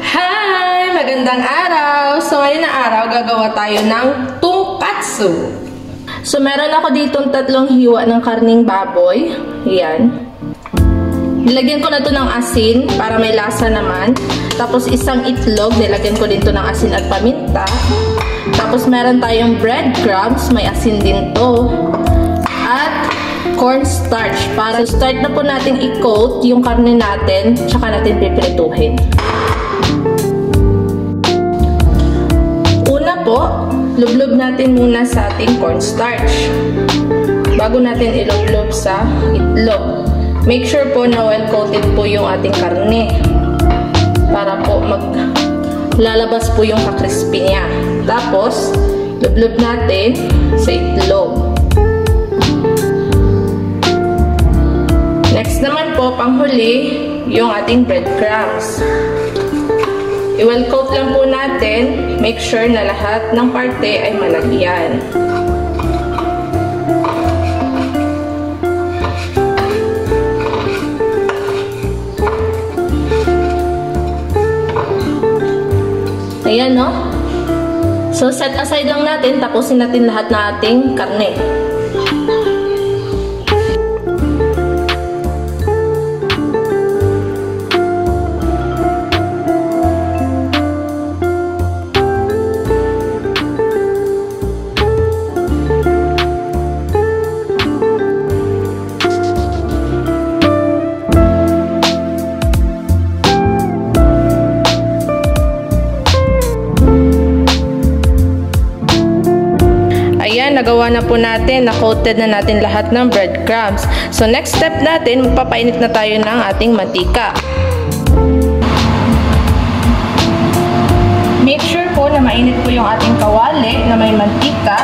Hi! Magandang araw! So ngayon na araw, gagawa tayo ng tonkatsu. So meron ako ditong 3 hiwa ng karning baboy. Ayan. Nilagyan ko na to ng asin para may lasa naman. Tapos isang itlog, nilagyan ko dito ng asin at paminta. Tapos meron tayong breadcrumbs, may asin din to. At cornstarch. Para start na po natin i-coat yung karne natin, tsaka natin pipirituhin. Una po, lublob natin muna sa ating cornstarch. Bago natin ilublob sa itlog. Make sure po na well-coated po yung ating karne. Para po lalabas po yung kakrispy niya. Tapos, lublob natin sa itlog. Next naman po, panghuli, yung ating breadcrumbs. I-well-coat lang po natin. Make sure na lahat ng parte ay malagyan. Ayan, no? So, set aside lang natin. Tapusin natin lahat ng ating karne. Ayan, nagawa na po natin, na-coated na natin lahat ng breadcrumbs. So, next step natin, magpapainit na tayo ng ating mantika. Make sure po na mainit po yung ating kawali na may mantika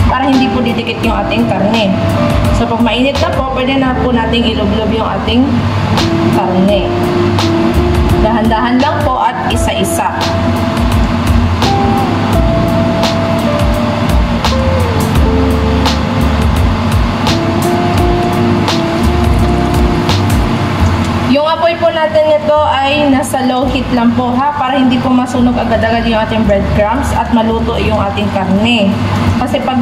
para hindi po didikit yung ating karne. So, pag mainit na po, pwede na po nating ilublob yung ating karne. Dahan-dahan lang po at isa-isa. Yung apoy po natin nito ay nasa low heat lang po ha, para hindi po masunog agad-agad yung ating breadcrumbs at maluto yung ating karne. Kasi pag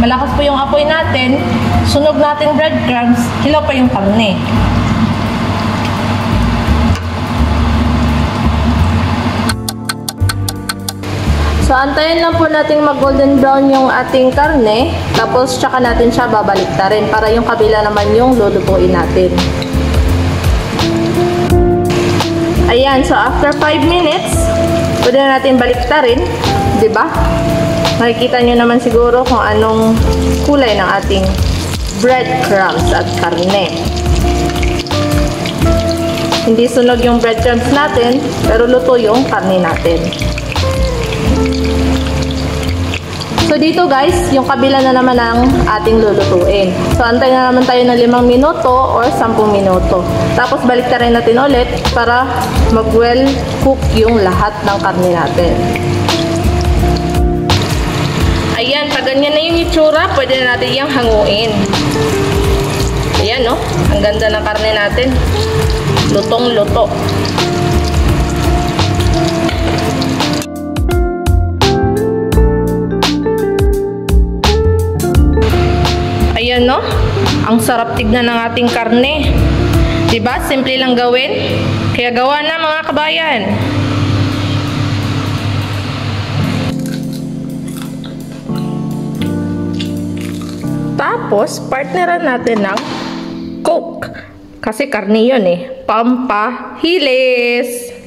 malakas po yung apoy natin, sunog natin breadcrumbs, hilaw pa yung karne. So, antayin lang po natin mag-golden brown yung ating karne, tapos tsaka natin siya babaliktarin para yung kabila naman yung lulutuin natin. Ayan, so after 5 minutes, pwede na natin baliktarin, 'di ba? Makikita nyo naman siguro kung anong kulay ng ating breadcrumbs at karne. Hindi sunog yung breadcrumbs natin, pero luto yung karne natin. So dito guys, yung kabila na naman ang ating lulutuin. So antay na naman tayo ng 5 minuto or 10 minuto. Tapos baliktarin natin ulit para mag-well cook yung lahat ng karne natin. Ayan, pag ganyan na yung itsura, pwede na natin yung hanguin. Ayan, no? Ang ganda ng karne natin. Lutong-luto. Ayan, no? Ang sarap tignan ng ating karne. Diba? Simple lang gawin. Kaya gawa na mga kabayan. Tapos, partneran natin ng Coke. Kasi karne yun eh. Pampahilis.